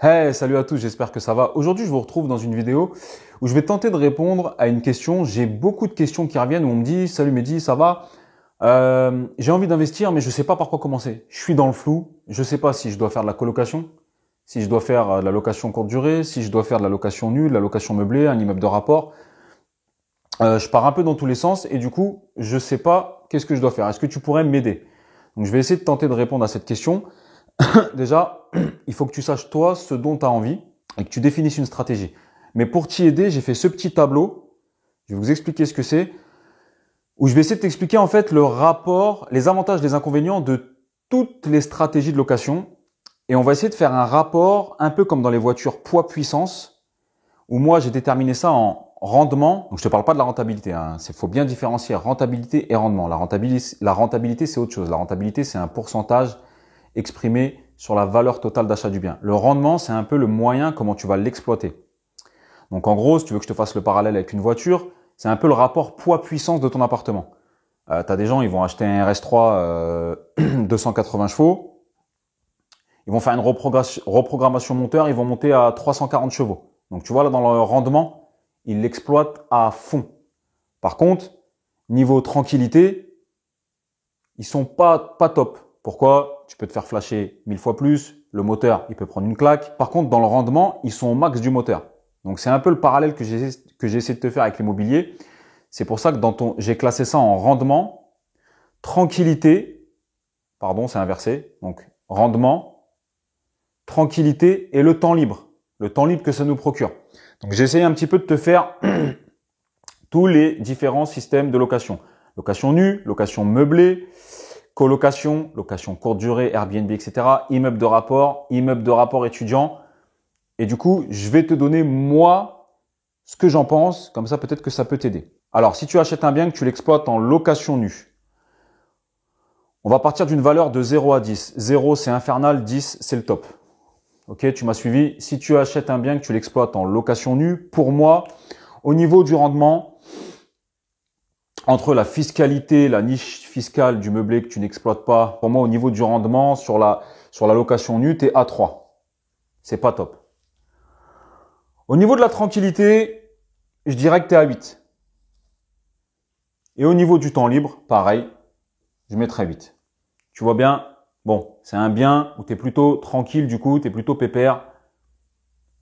Hey, salut à tous, j'espère que ça va. Aujourd'hui, je vous retrouve dans une vidéo où je vais tenter de répondre à une question. J'ai beaucoup de questions qui reviennent où on me dit « Salut Mehdi, ça va j'ai envie d'investir, mais je sais pas par quoi commencer. Je suis dans le flou. Je sais pas si je dois faire de la colocation, si je dois faire de la location courte durée, si je dois faire de la location nue, de la location meublée, un immeuble de rapport. Je pars un peu dans tous les sens et du coup, je sais pas qu'est-ce que je dois faire. Est-ce que tu pourrais m'aider ?» Donc, je vais essayer de tenter de répondre à cette question. Déjà, il faut que tu saches toi ce dont tu as envie et que tu définisses une stratégie. Mais pour t'y aider, j'ai fait ce petit tableau. Je vais vous expliquer ce que c'est, où je vais essayer de t'expliquer en fait le rapport, les avantages, les inconvénients de toutes les stratégies de location. Et on va essayer de faire un rapport un peu comme dans les voitures poids-puissance, où moi j'ai déterminé ça en rendement. Donc je te parle pas de la rentabilité. Il faut bien différencier rentabilité et rendement. La rentabilité, c'est autre chose. La rentabilité, c'est un pourcentage exprimé sur la valeur totale d'achat du bien. Le rendement, c'est un peu le moyen comment tu vas l'exploiter. Donc en gros, si tu veux que je te fasse le parallèle avec une voiture, c'est un peu le rapport poids-puissance de ton appartement. Tu as des gens, ils vont acheter un RS3 280 chevaux, ils vont faire une reprogrammation moteur, ils vont monter à 340 chevaux. Donc tu vois là dans le rendement, ils l'exploitent à fond. Par contre, niveau tranquillité, ils sont pas top. Pourquoi? Tu peux te faire flasher 1000 fois plus, le moteur, il peut prendre une claque. Par contre, dans le rendement, ils sont au max du moteur. Donc, c'est un peu le parallèle que j'ai essayé de te faire avec l'immobilier. C'est pour ça que j'ai classé ça en rendement, tranquillité, pardon, c'est inversé. Donc, rendement, tranquillité et le temps libre. Le temps libre que ça nous procure. Donc, j'ai essayé un petit peu de te faire tous les différents systèmes de location. Location nue, location meublée, colocation, location courte durée, Airbnb, etc. Immeuble de rapport étudiant. Et du coup, je vais te donner moi ce que j'en pense. Comme ça, peut-être que ça peut t'aider. Alors, si tu achètes un bien que tu l'exploites en location nue, on va partir d'une valeur de 0 à 10. 0, c'est infernal. 10, c'est le top. Ok, tu m'as suivi. Si tu achètes un bien que tu l'exploites en location nue, pour moi, au niveau du rendement, entre la fiscalité, la niche fiscale du meublé que tu n'exploites pas, pour moi, au niveau du rendement, sur la location nue, tu es à 3. C'est pas top. Au niveau de la tranquillité, je dirais que tu es à 8. Et au niveau du temps libre, pareil, je mettrais 8. Tu vois bien, bon, c'est un bien où tu es plutôt tranquille, du coup, tu es plutôt pépère,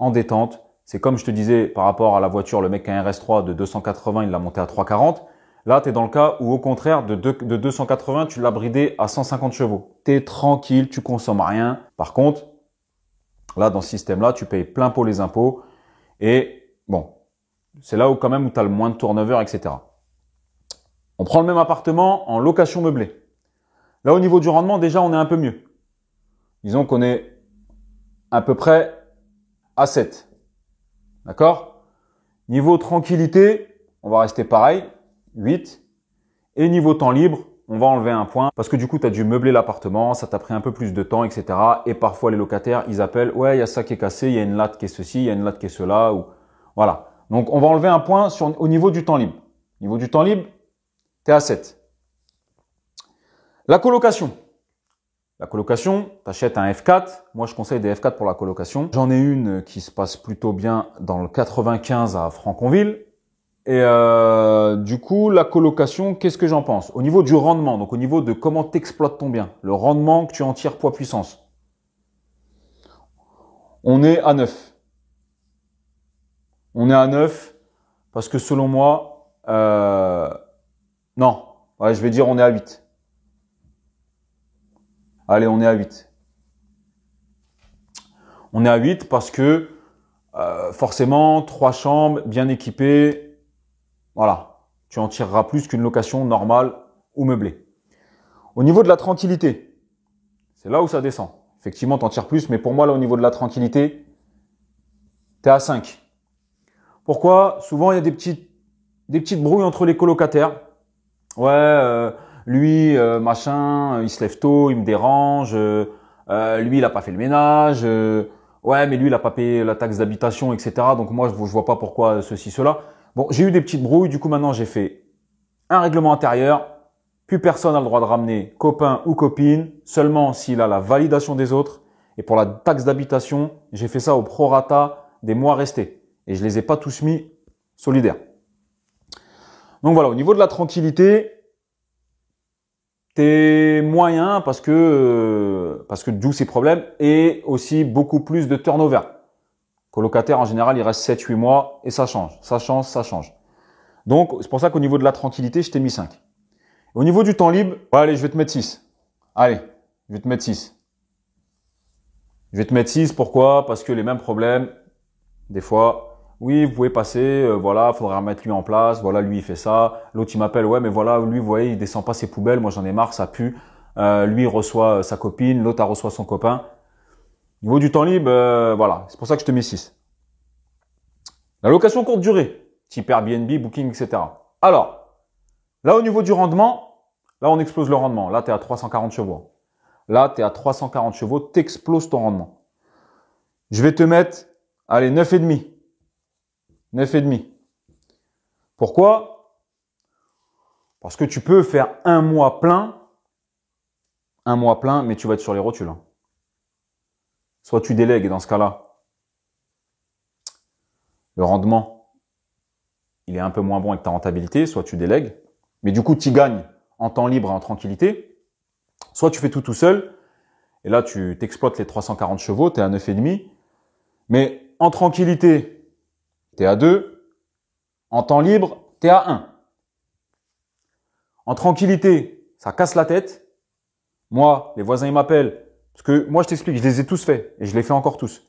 en détente. C'est comme je te disais par rapport à la voiture, le mec qui a un RS3 de 280, il l'a monté à 340. Là, tu es dans le cas où, au contraire, de 280, tu l'as bridé à 150 chevaux. Tu es tranquille, tu consommes rien. Par contre, là, dans ce système-là, tu payes plein pot les impôts. Et bon, c'est là où quand même où tu as le moins de turnover, etc. On prend le même appartement en location meublée. Là, au niveau du rendement, déjà, on est un peu mieux. Disons qu'on est à peu près à 7. D'accord? Niveau tranquillité, on va rester pareil. 8. Et niveau temps libre, on va enlever un point parce que du coup, tu as dû meubler l'appartement, ça t'a pris un peu plus de temps, etc. Et parfois, les locataires, ils appellent, ouais, il y a ça qui est cassé, il y a une latte qui est ceci, il y a une latte qui est cela. Ou... Voilà. Donc, on va enlever un point au niveau du temps libre. Au niveau du temps libre, tu es à 7. La colocation. La colocation, tu achètes un F4. Moi, je conseille des F4 pour la colocation. J'en ai une qui se passe plutôt bien dans le 95 à Franconville. Et du coup, la colocation, qu'est-ce que j'en pense? Au niveau du rendement, donc au niveau de comment tu exploites ton bien, le rendement que tu en tires poids puissance, on est à 9. On est à 9 parce que selon moi, non, ouais, je vais dire on est à 8. Allez, on est à 8. On est à 8 parce que forcément, 3 chambres, bien équipées, voilà, tu en tireras plus qu'une location normale ou meublée. Au niveau de la tranquillité, c'est là où ça descend. Effectivement, tu en tires plus, mais pour moi, là, au niveau de la tranquillité, tu es à 5. Pourquoi? Souvent, il y a des petites brouilles entre les colocataires. Ouais, lui, machin, il se lève tôt, il me dérange. Lui, il a pas fait le ménage. Ouais, mais lui, il a pas payé la taxe d'habitation, etc. Donc moi, je vois pas pourquoi ceci, cela. Bon, j'ai eu des petites brouilles. Du coup, maintenant, j'ai fait un règlement intérieur. Plus personne n'a le droit de ramener copain ou copine, seulement s'il a la validation des autres. Et pour la taxe d'habitation, j'ai fait ça au prorata des mois restés. Et je les ai pas tous mis solidaires. Donc voilà, au niveau de la tranquillité, t'es moyen parce que d'où ces problèmes et aussi beaucoup plus de turnover. Colocataire, en général, il reste 7-8 mois et ça change, ça change, ça change. Donc, c'est pour ça qu'au niveau de la tranquillité, je t'ai mis 5. Au niveau du temps libre, allez, je vais te mettre 6. Allez, je vais te mettre 6. Je vais te mettre 6, pourquoi? Parce que les mêmes problèmes, des fois, oui, vous pouvez passer, voilà, faudra remettre lui en place, voilà, lui il fait ça. L'autre il m'appelle, ouais, mais voilà, lui, vous voyez, il descend pas ses poubelles, moi j'en ai marre, ça pue. Lui il reçoit sa copine, l'autre elle reçoit son copain. Au niveau du temps libre, voilà, c'est pour ça que je te mets 6. La location courte durée, type Airbnb, Booking, etc. Alors, là au niveau du rendement, là on explose le rendement. Là tu es à 340 chevaux. Là tu es à 340 chevaux, t'exploses ton rendement. Je vais te mettre, allez, 9,5. 9,5. Pourquoi? Parce que tu peux faire un mois plein, mais tu vas être sur les rotules. Soit tu délègues et dans ce cas-là, le rendement, il est un peu moins bon avec ta rentabilité, soit tu délègues, mais du coup, tu gagnes en temps libre et en tranquillité. Soit tu fais tout seul, et là, tu t'exploites les 340 chevaux, tu es à 9,5. Mais en tranquillité, tu es à 2. En temps libre, tu es à 1. En tranquillité, ça casse la tête. Moi, les voisins, ils m'appellent. Parce que moi, je t'explique, je les ai tous faits. Et je les fais encore tous.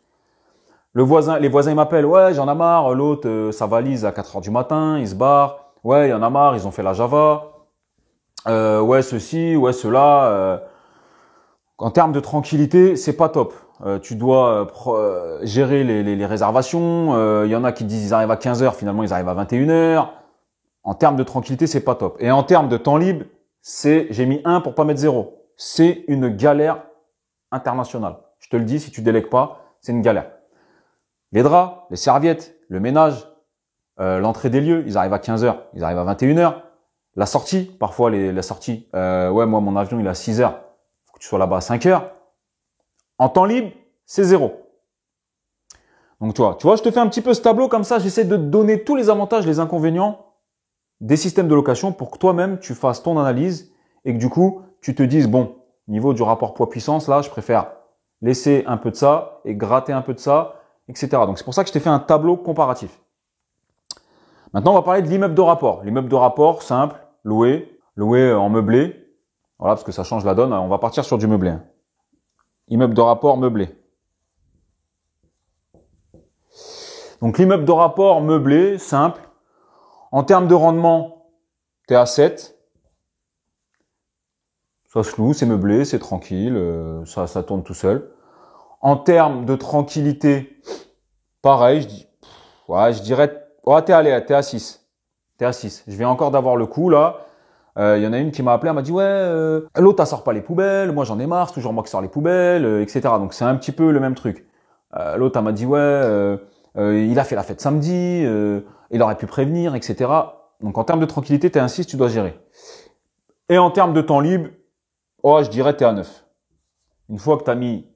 Les voisins, ils m'appellent. Ouais, j'en ai marre. L'autre, ça valise à 4 heures du matin. Il se barre. Ouais, il y en a marre. Ils ont fait la Java. Ouais, ceci, ouais, cela. En termes de tranquillité, c'est pas top. Tu dois gérer les réservations. Il y en a qui disent ils arrivent à 15 heures. Finalement, ils arrivent à 21 heures. En termes de tranquillité, c'est pas top. Et en termes de temps libre, j'ai mis 1 pour pas mettre 0. C'est une galère internationale. Je te le dis, si tu délègues pas, c'est une galère. Les draps, les serviettes, le ménage, l'entrée des lieux, ils arrivent à 15 heures, ils arrivent à 21 heures. La sortie, parfois la sortie, ouais, moi mon avion il est à 6 heures, faut que tu sois là-bas à 5 heures. En temps libre, c'est 0. Donc tu vois, je te fais un petit peu ce tableau comme ça, j'essaie de te donner tous les avantages, les inconvénients des systèmes de location pour que toi-même tu fasses ton analyse et que du coup tu te dises bon, niveau du rapport poids-puissance, là je préfère laisser un peu de ça et gratter un peu de ça, etc. Donc c'est pour ça que je t'ai fait un tableau comparatif. Maintenant on va parler de l'immeuble de rapport. L'immeuble de rapport simple, loué en meublé. Voilà, parce que ça change la donne. On va partir sur du meublé. Immeuble de rapport meublé. Donc l'immeuble de rapport meublé, simple. En termes de rendement, tu es à 7. Ça se loue, c'est meublé, c'est tranquille, ça tourne tout seul. En termes de tranquillité, pareil, je dirais, ouais, t'es à 6. T'es à 6. Je viens encore d'avoir le coup, là. Il y en a une qui m'a appelé, elle m'a dit, ouais, l'autre, elle sort pas les poubelles, moi j'en ai marre, c'est toujours moi qui sors les poubelles, etc. Donc c'est un petit peu le même truc. L'autre, elle m'a dit, ouais, il a fait la fête samedi, il aurait pu prévenir, etc. Donc en termes de tranquillité, t'es à 6, tu dois gérer. Et en termes de temps libre, oh, je dirais t'es à 9. Une fois que tu as mis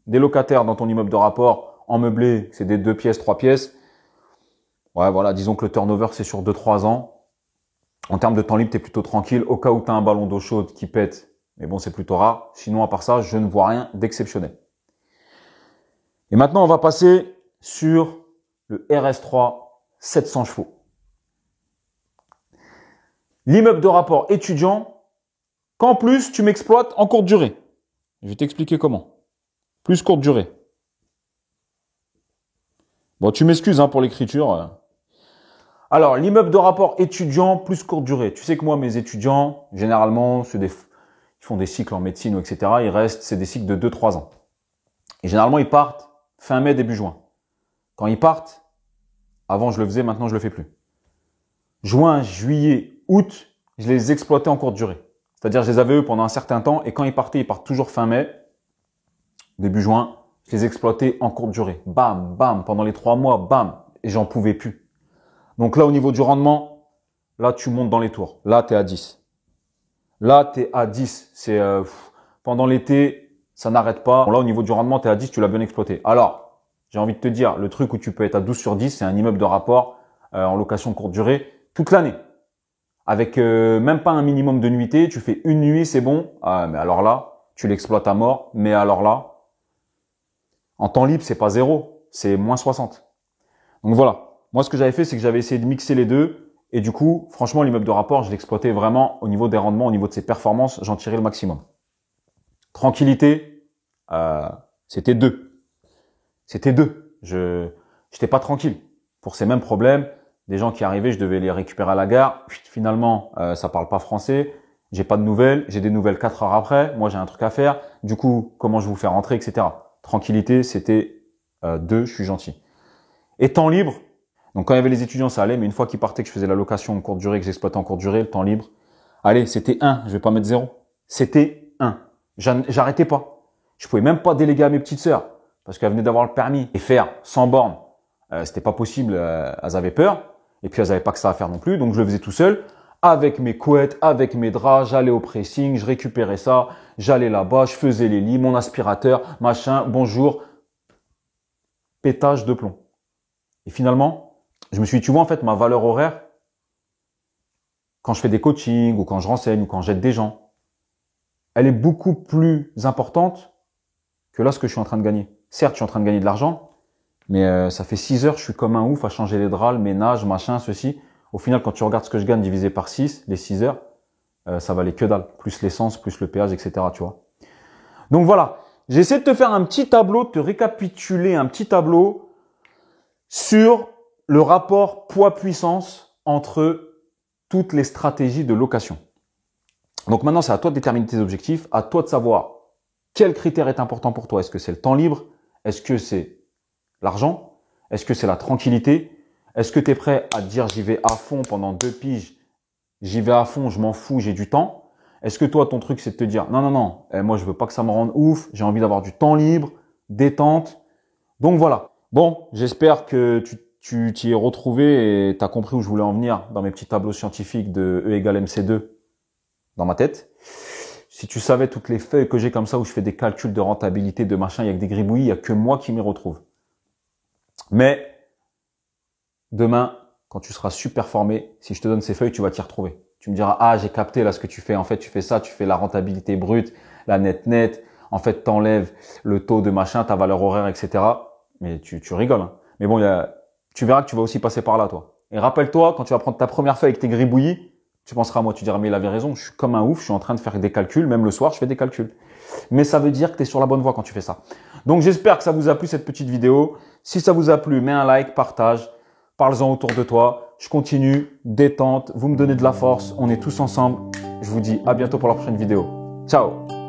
des locataires dans ton immeuble de rapport en meublé, c'est des 2 pièces, 3 pièces. Ouais, voilà, disons que le turnover, c'est sur 2-3 ans. En termes de temps libre, tu es plutôt tranquille. Au cas où tu as un ballon d'eau chaude qui pète, mais bon, c'est plutôt rare. Sinon, à part ça, je ne vois rien d'exceptionnel. Et maintenant, on va passer sur le RS3 700 chevaux. L'immeuble de rapport étudiant, qu'en plus, tu m'exploites en courte durée. Je vais t'expliquer comment. Plus courte durée. Bon, tu m'excuses pour l'écriture. Alors, l'immeuble de rapport étudiant plus courte durée. Tu sais que moi, mes étudiants, généralement, ils font des cycles en médecine, etc. C'est des cycles de 2-3 ans. Et généralement, ils partent fin mai, début juin. Quand ils partent, avant je le faisais, maintenant je le fais plus. Juin, juillet, août, je les exploitais en courte durée. C'est-à-dire, je les avais eux pendant un certain temps et quand ils partent toujours fin mai, début juin, je les exploitais en courte durée. Bam, bam, pendant les 3 mois, bam, et j'en pouvais plus. Donc là, au niveau du rendement, là, tu montes dans les tours. Là, tu es à 10. Là, tu es à 10. C'est pendant l'été, ça n'arrête pas. Bon, là, au niveau du rendement, tu es à 10, tu l'as bien exploité. Alors, j'ai envie de te dire, le truc où tu peux être à 12 sur 10, c'est un immeuble de rapport en location courte durée toute l'année. Avec même pas un minimum de nuitées, tu fais une nuit, c'est bon. Ah, mais alors là, tu l'exploites à mort. Mais alors là, en temps libre, c'est pas zéro, c'est moins 60. Donc voilà. Moi, ce que j'avais fait, c'est que j'avais essayé de mixer les deux. Et du coup, franchement, l'immeuble de rapport, je l'exploitais vraiment au niveau des rendements, au niveau de ses performances, j'en tirais le maximum. Tranquillité, c'était 2. C'était 2. Je n'étais pas tranquille. Pour ces mêmes problèmes, des gens qui arrivaient, je devais les récupérer à la gare. Finalement, ça parle pas français. J'ai pas de nouvelles. J'ai des nouvelles 4 heures après. Moi, j'ai un truc à faire. Du coup, comment je vous fais rentrer, etc. Tranquillité, c'était 2. Je suis gentil. Et temps libre. Donc, quand il y avait les étudiants, ça allait. Mais une fois qu'ils partaient, que je faisais la location en courte durée, que j'exploitais en courte durée, le temps libre. Allez, c'était 1. Je vais pas mettre 0. C'était 1. J'arrêtais pas. Je pouvais même pas déléguer à mes petites sœurs parce qu'elles venaient d'avoir le permis et faire sans borne. C'était pas possible. Elles avaient peur. Et puis, elles avaient pas que ça à faire non plus. Donc, je le faisais tout seul avec mes couettes, avec mes draps. J'allais au pressing, je récupérais ça. J'allais là-bas, je faisais les lits, mon aspirateur, machin. Bonjour. Pétage de plomb. Et finalement, je me suis dit, tu vois, en fait, ma valeur horaire, quand je fais des coachings ou quand je renseigne ou quand j'aide des gens, elle est beaucoup plus importante que là, ce que je suis en train de gagner. Certes, je suis en train de gagner de l'argent, mais ça fait 6 heures, je suis comme un ouf à changer les draps, le ménage, machin, ceci. Au final, quand tu regardes ce que je gagne divisé par 6, les 6 heures, ça valait que dalle. Plus l'essence, plus le péage, etc. Tu vois. Donc voilà, j'essaie de te faire un petit tableau, de te récapituler un petit tableau sur le rapport poids-puissance entre toutes les stratégies de location. Donc maintenant, c'est à toi de déterminer tes objectifs, à toi de savoir quel critère est important pour toi. Est-ce que c'est le temps libre? Est-ce que c'est l'argent? Est-ce que c'est la tranquillité? Est-ce que tu es prêt à te dire j'y vais à fond pendant 2 piges, j'y vais à fond, je m'en fous, j'ai du temps? Est-ce que toi, ton truc, c'est de te dire non, moi je veux pas que ça me rende ouf, j'ai envie d'avoir du temps libre, détente. Donc voilà. Bon, j'espère que tu t'y es retrouvé et tu as compris où je voulais en venir dans mes petits tableaux scientifiques de E égale MC2 dans ma tête. Si tu savais toutes les feuilles que j'ai comme ça où je fais des calculs de rentabilité, de machin, il y a que des gribouillis, il y a que moi qui m'y retrouve. Mais demain, quand tu seras super formé, si je te donne ces feuilles, tu vas t'y retrouver. Tu me diras, ah, j'ai capté là ce que tu fais. En fait, tu fais ça, tu fais la rentabilité brute, la net. En fait, t'enlèves le taux de machin, ta valeur horaire, etc. Mais tu rigoles. Hein. Mais bon, tu verras que tu vas aussi passer par là, toi. Et rappelle-toi, quand tu vas prendre ta première feuille avec tes gribouillis, tu penseras à moi, tu diras, mais il avait raison, je suis comme un ouf, je suis en train de faire des calculs, même le soir, je fais des calculs. Mais ça veut dire que tu es sur la bonne voie quand tu fais ça. Donc, j'espère que ça vous a plu, cette petite vidéo. Si ça vous a plu, mets un like, partage, parle-en autour de toi. Je continue, détente, vous me donnez de la force, on est tous ensemble. Je vous dis à bientôt pour la prochaine vidéo. Ciao!